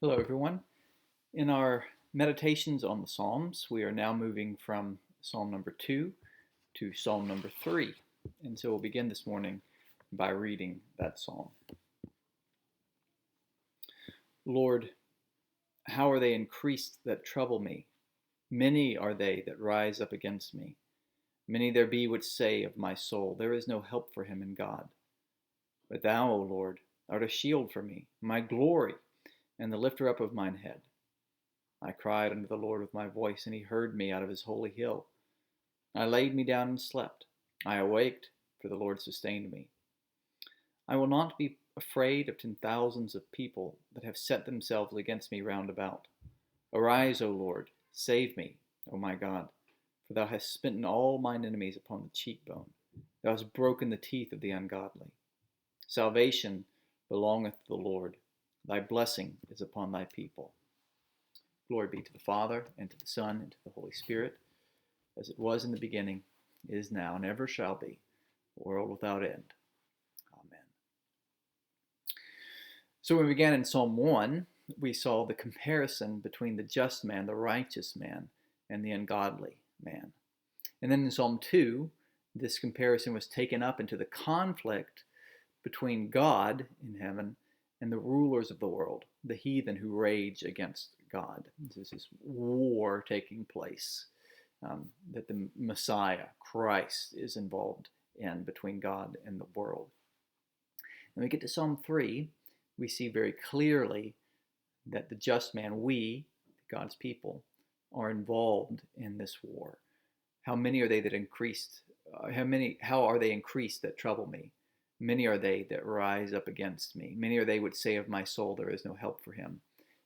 Hello, everyone. In our meditations on the Psalms, we are now moving from Psalm number 2 to Psalm number 3. And so we'll begin this morning by reading that psalm. Lord, how are they increased that trouble me? Many are they that rise up against me. Many there be which say of my soul, there is no help for him in God. But thou, O Lord, art a shield for me, my glory, and the lifter up of mine head. I cried unto the Lord with my voice, and he heard me out of his holy hill. I laid me down and slept. I awaked, for the Lord sustained me. I will not be afraid of 10,000s of people that have set themselves against me round about. Arise, O Lord, save me, O my God, for thou hast smitten all mine enemies upon the cheekbone. Thou hast broken the teeth of the ungodly. Salvation belongeth to the Lord. Thy blessing is upon thy people. Glory be to the Father, and to the Son, and to the Holy Spirit, as it was in the beginning, is now, and ever shall be, world without end. Amen. So when we began in Psalm 1, we saw the comparison between the just man, the righteous man, and the ungodly man. And then in Psalm 2, this comparison was taken up into the conflict between God in heaven and the rulers of the world, the heathen who rage against God. This is war taking place that the Messiah, Christ, is involved in between God and the world. When we get to Psalm 3, we see very clearly that the just man, we, God's people, are involved in this war. How many are they that increased? How are they increased that trouble me? Many are they that rise up against me. Many are they which say of my soul, there is no help for him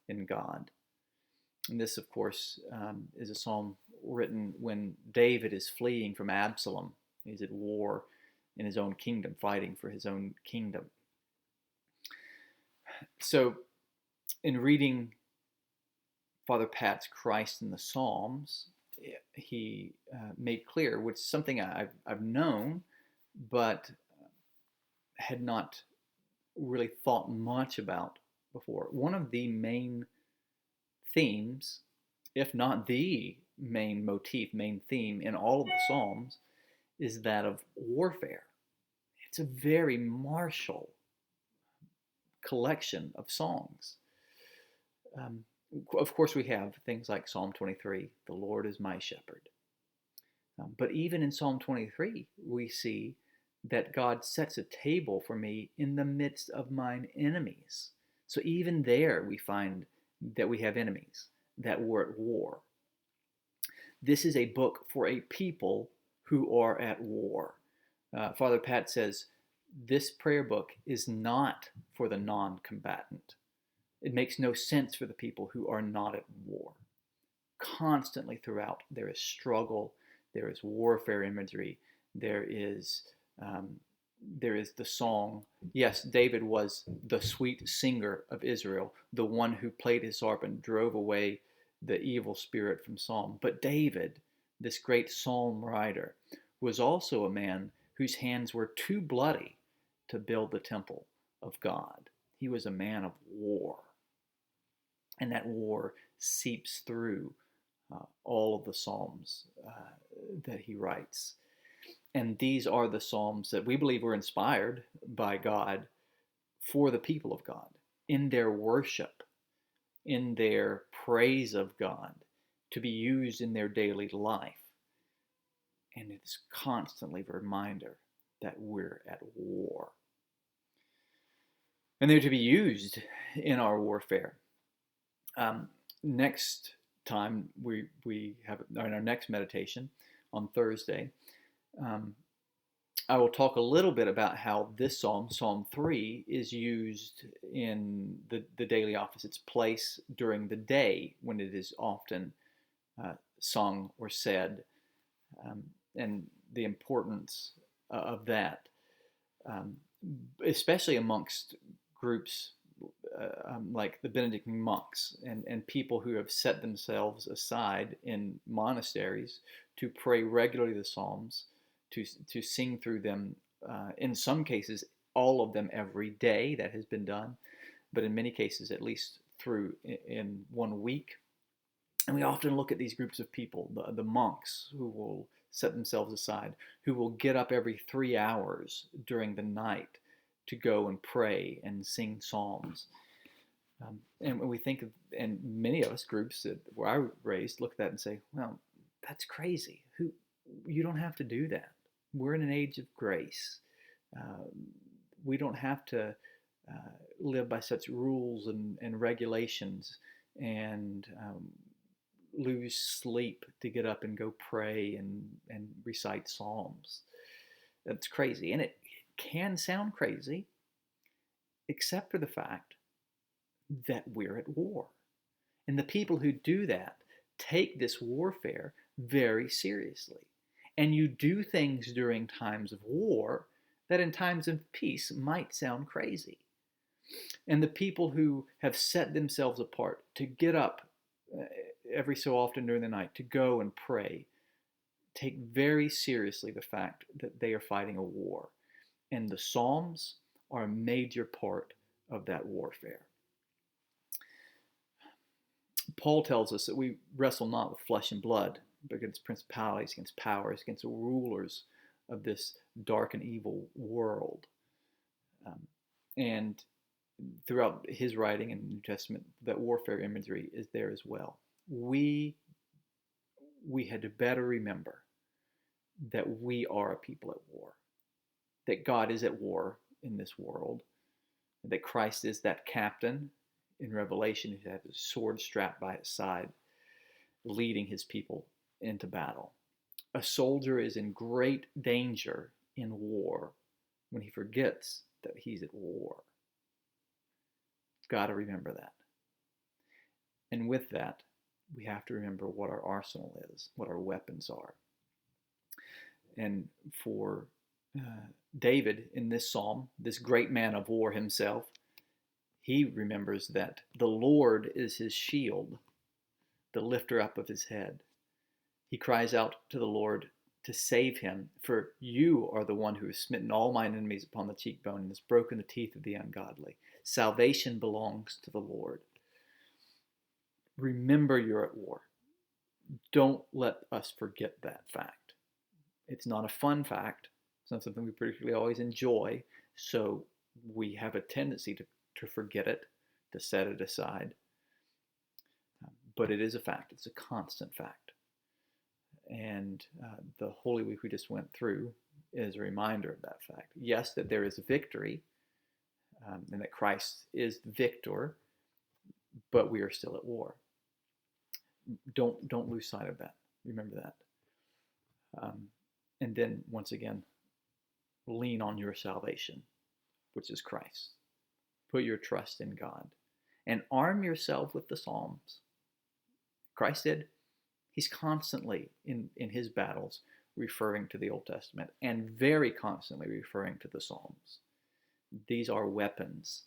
in God. And this, of course, is a psalm written when David is fleeing from Absalom. He's at war in his own kingdom, fighting for his own kingdom. So, in reading Father Pat's Christ in the Psalms, he made clear, which is something I've known, but had not really thought much about before. One of the main themes, if not the main motif, main theme in all of the Psalms, is that of warfare. It's a very martial collection of songs. Of course, we have things like Psalm 23, the Lord is my shepherd. But even in Psalm 23, we see that God sets a table for me in the midst of mine enemies. So even there we find that we have enemies, that we're at war. This is a book for a people who are at war. Father Pat says, this prayer book is not for the non-combatant. It makes no sense for the people who are not at war. Constantly throughout, there is struggle, there is warfare imagery, there is the song. Yes, David was the sweet singer of Israel, the one who played his harp and drove away the evil spirit from Psalm. But David, this great psalm writer, was also a man whose hands were too bloody to build the temple of God. He was a man of war. And that war seeps through all of the Psalms that he writes. And these are the Psalms that we believe were inspired by God for the people of God, in their worship, in their praise of God, to be used in their daily life. And it's constantly a reminder that we're at war. And they're to be used in our warfare. Next time we have in our next meditation on Thursday, I will talk a little bit about how this psalm, Psalm 3, is used in the daily office, its place during the day when it is often sung or said, and the importance of that, especially amongst groups like the Benedictine monks and people who have set themselves aside in monasteries to pray regularly the Psalms, to sing through them, in some cases all of them every day. That has been done, but in many cases at least through in 1 week. And we often look at these groups of people, the monks who will set themselves aside, who will get up every 3 hours during the night to go and pray and sing psalms. And when we think of, and many of us groups that where I was raised look at that and say, well, that's crazy. You don't have to do that. We're in an age of grace. We don't have to live by such rules and regulations and lose sleep to get up and go pray and recite psalms. That's crazy. And it can sound crazy, except for the fact that we're at war. And the people who do that take this warfare very seriously. And you do things during times of war that in times of peace might sound crazy. And the people who have set themselves apart to get up every so often during the night to go and pray take very seriously the fact that they are fighting a war. And the Psalms are a major part of that warfare. Paul tells us that we wrestle not with flesh and blood, but against principalities, against powers, against the rulers of this dark and evil world. And throughout his writing in the New Testament, that warfare imagery is there as well. We had to better remember that we are a people at war, that God is at war in this world, that Christ is that captain in Revelation who has his sword strapped by his side, leading his people into battle. A soldier is in great danger in war when he forgets that he's at war. Got to remember that. And with that, we have to remember what our arsenal is, what our weapons are. And for David in this psalm, this great man of war himself, he remembers that the Lord is his shield, the lifter up of his head. He cries out to the Lord to save him, for you are the one who has smitten all mine enemies upon the cheekbone and has broken the teeth of the ungodly. Salvation belongs to the Lord. Remember you're at war. Don't let us forget that fact. It's not a fun fact. It's not something we particularly always enjoy, so we have a tendency to forget it, to set it aside. But it is a fact. It's a constant fact. And the Holy Week we just went through is a reminder of that fact. Yes, that there is victory, and that Christ is the victor, but we are still at war. Don't lose sight of that. Remember that. And then, once again, lean on your salvation, which is Christ. Put your trust in God. And arm yourself with the Psalms. Christ did. He's constantly, in his battles, referring to the Old Testament, and very constantly referring to the Psalms. These are weapons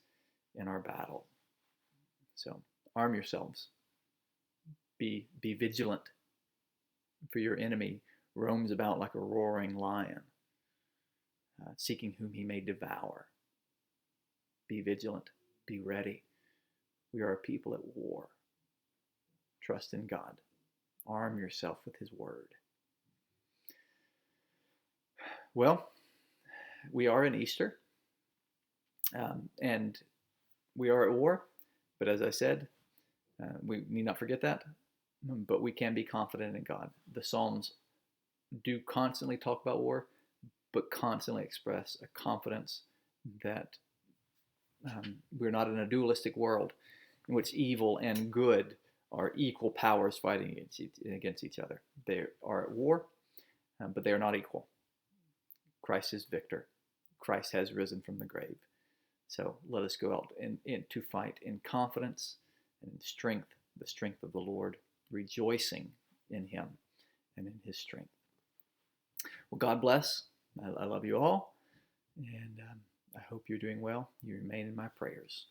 in our battle. So, arm yourselves. Be vigilant, for your enemy roams about like a roaring lion, seeking whom he may devour. Be vigilant. Be ready. We are a people at war. Trust in God. Arm yourself with his word. Well, we are in Easter, and we are at war, but as I said, we need not forget that, but we can be confident in God. The Psalms do constantly talk about war, but constantly express a confidence that we're not in a dualistic world in which evil and good are equal powers fighting against each other. They are at war, but they are not equal. Christ is victor. Christ has risen from the grave. So let us go out to fight in confidence and in strength, the strength of the Lord, rejoicing in him and in his strength. Well, God bless. I love you all, and I hope you're doing well. You remain in my prayers.